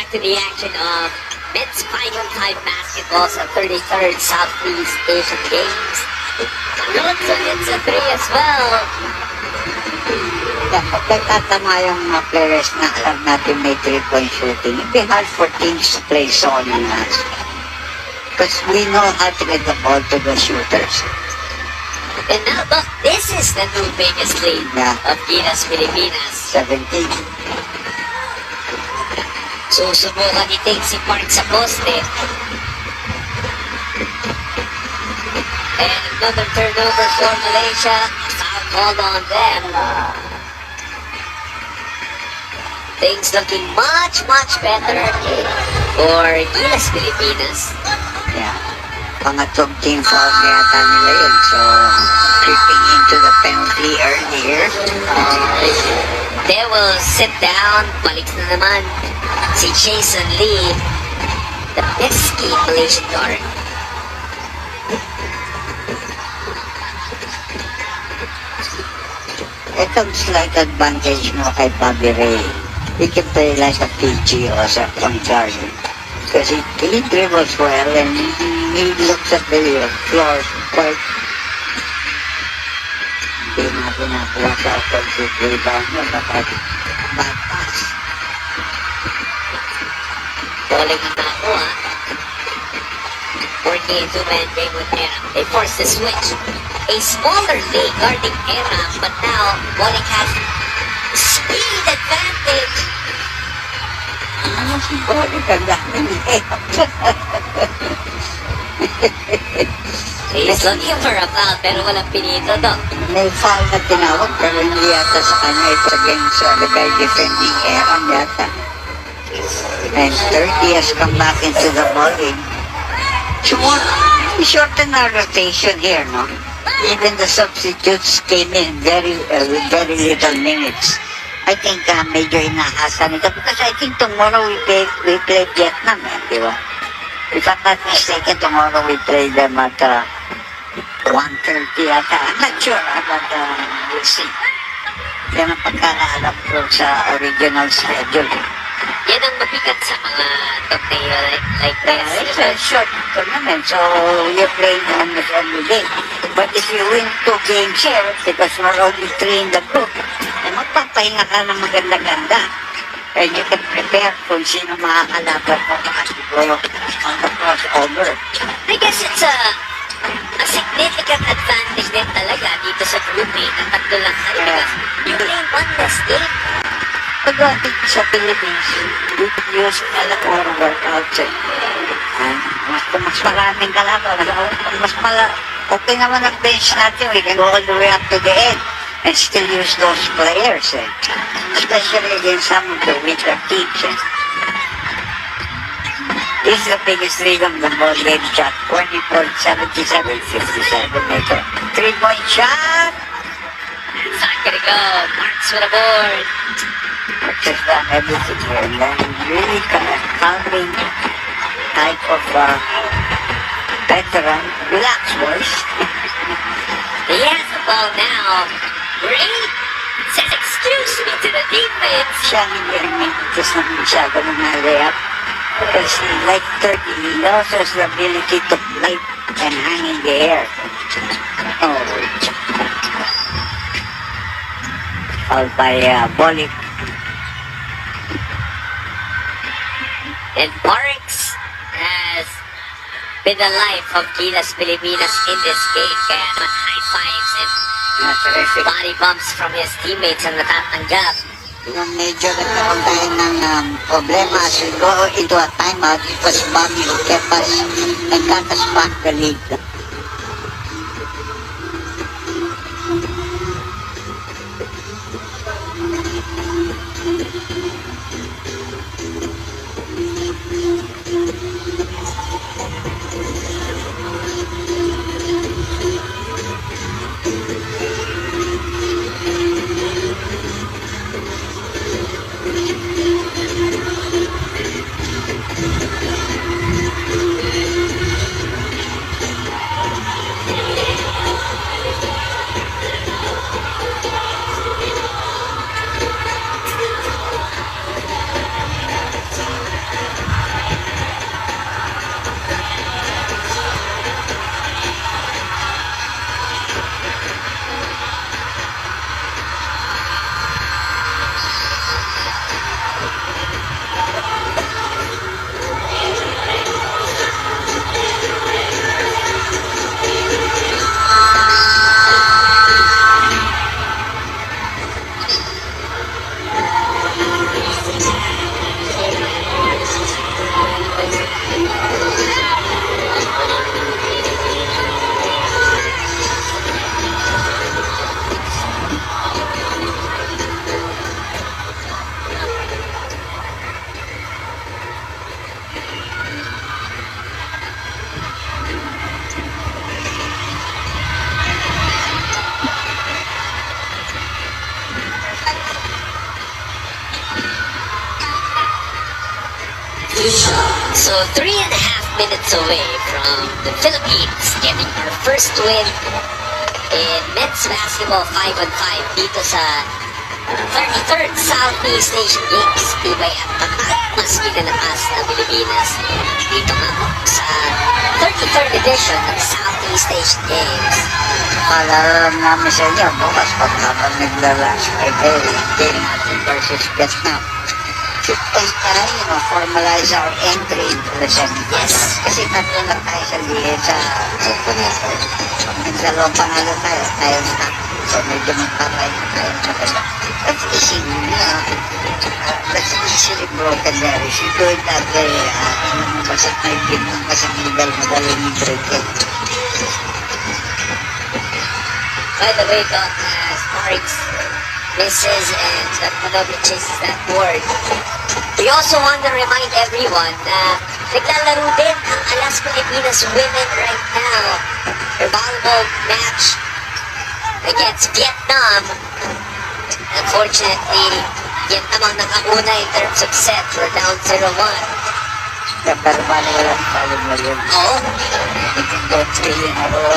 back to the action of men's 5-on-5 basketball sa 33rd Southeast Asian Games. It's a 3 as well. Nagtatama yung mga players na alam natin may 3-point shooting. It'd be hard for teams to play zone in us. Because we know how to get the ball to the shooters. And now, look, this is the new biggest lead of Gilas, Pilipinas. 17. Susubukan iting si Park sa poste. And another turnover for Malaysia. Foul called on them. Things looking much better for Gilas, Pilipinas. Yeah. Pangatlong team foul yata nila yun. So, creeping into the penalty earlier. They will sit down. Balik na naman si Jason Lee, the pesky Malaysian guard. Itong slight advantage mo kay Bobby Ray. He can play like a PG or as a point guard. Because he dribbles well and he looks at the floor quite. Hindi natin nakuha sa offensive rebound mo, but bad pass. Bowling ang nakuha. Working a two-man game with Era. They forced the switch. A smaller league guarding Era, but now Bowling has speed advantage. Ano si Bobby? Ganda niya. He's looking for a foul, pero walang pinito to. May foul na tinawag, pero hindi yata sa kanya. It's against the guy defending Aaron yata. And 30 has come back into the ball game. So, we shorten our rotation here, no? Even the substitutes came in with very little minutes. I think medyo inahasa nito because I think tomorrow we play Vietnam, di ba? If I'm not mistaken, tomorrow we play them at 1:30 yata. I'm not sure, but we'll see. Yan ang pagkakaalam ko sa original schedule. Yan ang mabigat sa mga torneo like this. It's a short tournament, so you're playing almost every day. But if you win 2 games here, because we're only 3 in the group, magpapahinga ka ng maganda-ganda. And you can prepare kung sino makakalaban mo siguro on the crossover. I guess it's a significant advantage din talaga dito sa group A na tatlo lang kayo because you play one less game. Pagdating sa Philippines, we could use a lot more workouts. Mas maraming kalaban. Okay naman ang bench natin. We can go all the way up to the end and still use those players. Especially against some of the weaker teams. This is the biggest lead of the ball game shot. 20.77, 57 meter. 3-point shot. It's not gonna go. Marks with a board. Just done everything here. And then really kind of calming type of veteran. Relax, boys. He has the ball now. Ray says excuse me to the defense. Siya hindi rin minutes na masyado ng layup. Because he like 30, he also has the ability to fly and hang in the air. Oh. Fouled by Bolik. And Parks has been the life of Gilas, Pilipinas in this game. Kaya naman high fives and body bumps from his teammates ang natatanggap. Yung medyo nagkaroon tayo ng problema as we go into a timeout, it was Bobby who kept us and got us back the lead. So 3.5 minutes away from the Philippines getting our first win in men's basketball 5-on-5 dito sa 33rd Southeast Asian Games. Tibay at tatak mas kinalakas na Pilipinas dito nga sa 33rd edition ng Southeast Asian Games. Paalala namin sa inyo, bukas pagkabang naglalas ay game natin versus Vietnam. Should formalize our entry into the semifinals. Yes. Kasi tatlo na tayo sa liit sa dalawang panalo tayo na. So medyo magpapay na tayo sa basta. That's easy, that's easily broken there. If you do it that way, basta may biglang ka sa middle, madaling i-break it. By the way, Doc, Sparks misses and Manobi chases that board. We also want to remind everyone na naglalaro din ang Alas Pilipinas women right now. Their volleyball match against Vietnam. Unfortunately, Vietnam ang nakauna in terms of set. We're down 0-1. Pero paano walang follow mo yun? Oo. Don't really know.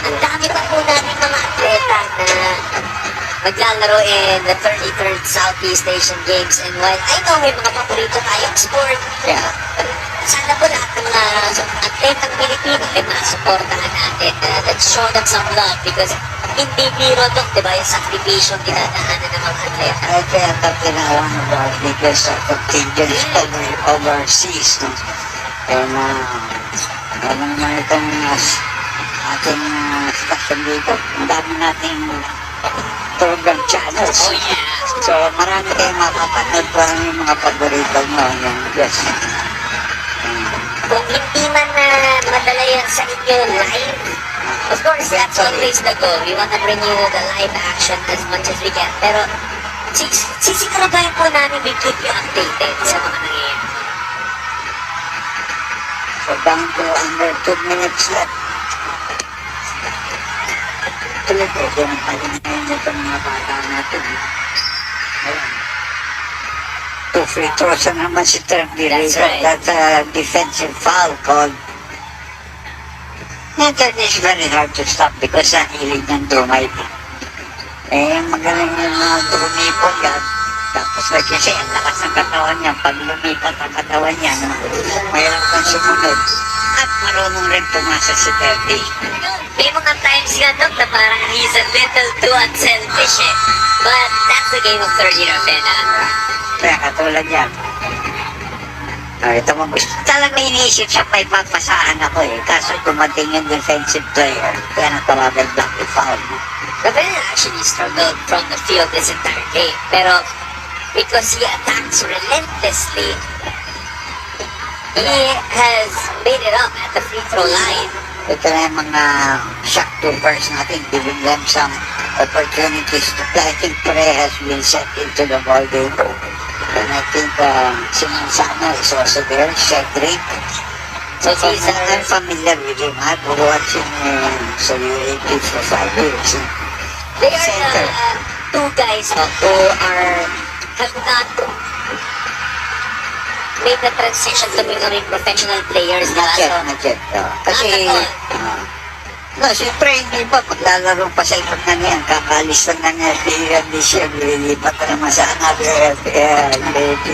Ang dami pa po namin mga atleta na maglalaro in the 33rd Southeast Asian Games. And while I know may mga paborito tayong sport, sana po lahat ng atletang Pilipino ay masuportahan natin. Let's show them some love because hindi biro doon, di ba, yung sakripisyo dinadaanan ng mga atleta. Ay, kaya ito tinawan ng our biggest contingents overseas. No? And, ano naman itong ating station dito. Ang dami nating program channels. Oh yeah. So, marami kayong mapapanood pa yung mga paborito mo. Yes. Kung hindi man madala yan sa inyo live, of course, that's always the goal. We want to bring you the live action as much as we can. Pero, sisiguraduhin po namin we keep you updated sa mga nangyayari. So, down to under 2 minutes left. Tuloy po, yung palinayin nito mga bata natin. Ayan. 2 free throws na naman si Tremblay. That's right. That's a defensive foul called. That is very hard to stop because ang hilig ng dumay. Magaling yung lumipot yan. Tapos kasi ang lakas ng katawan niya. Pag lumipot ang katawan niya, mayroon kang sumunod. At marunong rin pumasa si Tremblay. May mga times nga, Doc, na parang he's a little too unselfish eh. But that's the game of third year of Vena. Kaya katulad yan. Ito mo, talaga iniisip siya may papasahan ako eh. Kaso dumating yung defensive player. Kaya natawagan block the foul. Ravel actually struggled from the field this entire game. Pero because he attacks relentlessly, he has made it up at the free throw line. Ito na yung mga shot troopers natin, giving them some opportunities to play. I think Pre has been set into the ball game. And I think si Mansano is also there, Cedric. So I'm familiar with him. I've watched him sa UAP for 5 years. They are the two guys who have not made the transition to becoming professional players. Not yet. Kasi, siyempre hindi pa paglalaro pa sa ibang na niyan. Kakalis lang na niya this year. Lilipat na naman sa another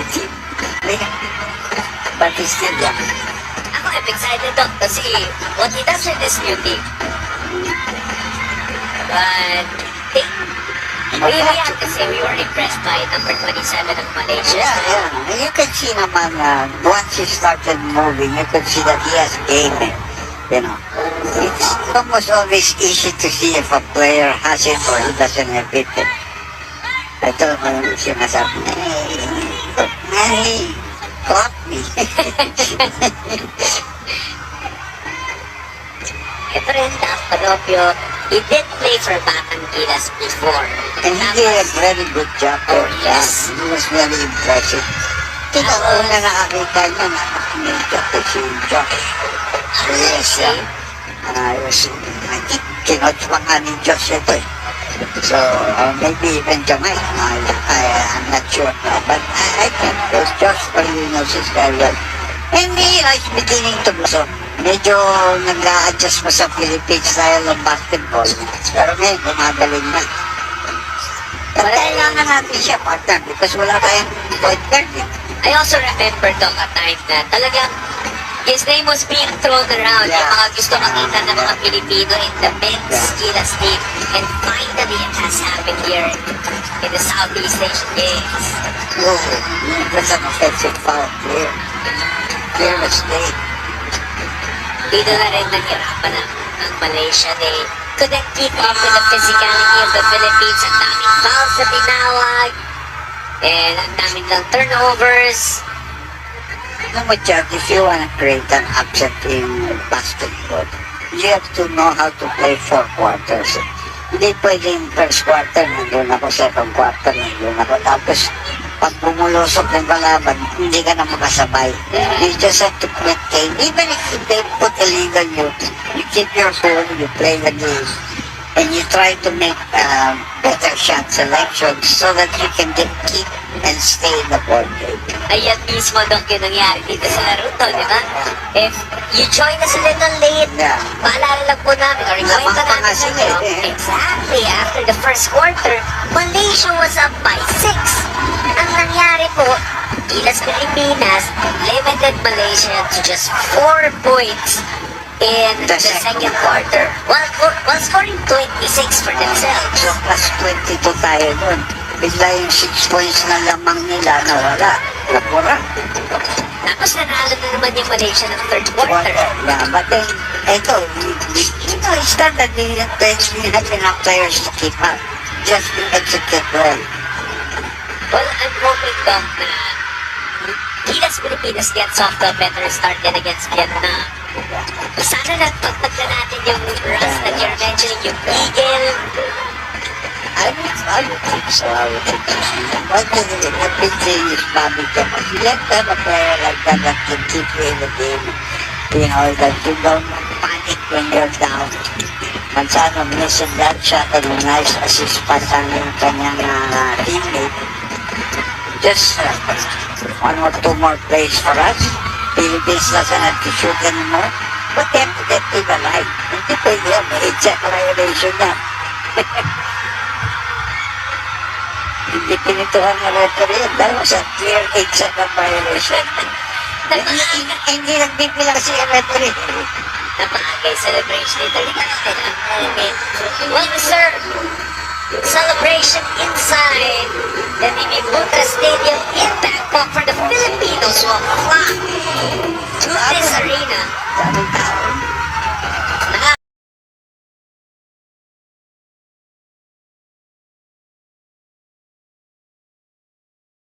team. But he's still young. I'm excited though to see what he does with this new team. But we have to say we were impressed by number 27 of Malaysia. Yeah. You can see naman, once he started moving, you can see that he has game. You know, it's almost always easy to see if a player has it or he doesn't have it. Ito yung sinasabi, hey, caught me. Ito rin, Padopio, he did play for Batang Gilas before. And he did a very good job. Oh, yes. He was very impressive. Tika una nakakita niya na nakakita ko si Josh. So yes, I think kinoch pa nga ni Josh ito eh. So maybe even Jamaica, I'm not sure. But I think those Josh probably knows his guy well. And he's beginning to so medyo nag-a-adjust mo sa Philippine style of basketball. Pero ngayon, gumagaling na. But kailangan natin siya, partner, because wala tayong point guard. I also remember Doc a time na talagang his name was being thrown around. Yeah. Yung mga gusto makita ng mga Pilipino in the men's Gilas team. And finally, it has happened here in the Southeast Asian Games. Oh, that's an offensive foul. Clear mistake. Dito na rin nahirapan ng Malaysia. They couldn't keep up with the physicality of the Philippines. Ang daming fouls na tinawag. And ang daming lang turnovers. No, but Jack, if you want to create an upset in basketball, you have to know how to play 4 quarters. Hindi pwedeng first quarter, nandun ako, second quarter, nandun ako. Tapos, pag bumulusok ng kalaban, hindi ka na makasabay. You just have to maintain. Even if they put a lead on you, you keep your cool, you play the game, and you try to make better shot selections so that you can keep and stay in the ball game. Ayan mismo, Doc, yung nangyari dito sa laro to, di ba? If you join us a little late, Yeah. paalala lang po namin, or Lamang ikwento pa nga namin sa sila inyo, eh. exactly, after the first quarter, Malaysia was up by 6. Ang nangyari po, Gilas Pilipinas limited Malaysia to just 4 points in the second quarter, while scoring 26 for themselves. So, plus 22 tayo nun. Bigla yung 6 points na lamang nila nawala. Napura. Tapos nanalo na naman yung Malaysia ng third quarter. Yeah, but then, eto, it's not that they have enough players to keep up. Just to execute well. Well, I'm hoping, Doc, na Gilas Pilipinas gets off to a better start than against Vietnam. Sana napagpagla natin yung runs that you're mentioning, yung Eagle. I would think so. One thing, the big thing is Bobby Thomas. You let them a player like that can keep you in the game. You know, that you don't panic when you're down. Mansano missing that shot and a nice assist pa sa kanyang teammate. Just 1 or 2 more plays for us. Philippines doesn't have to shoot anymore. But they have to get to the line. Hindi pwede yan. May 8-shot violation yan. Hindi pinituhan ng referee. Dahil sa clear 8-shot violation. Hindi nagbibilang si referee. Napakagay celebration ito. Well, sir, celebration inside the Nimibuta Stadium in Bangkok for the Filipinos who have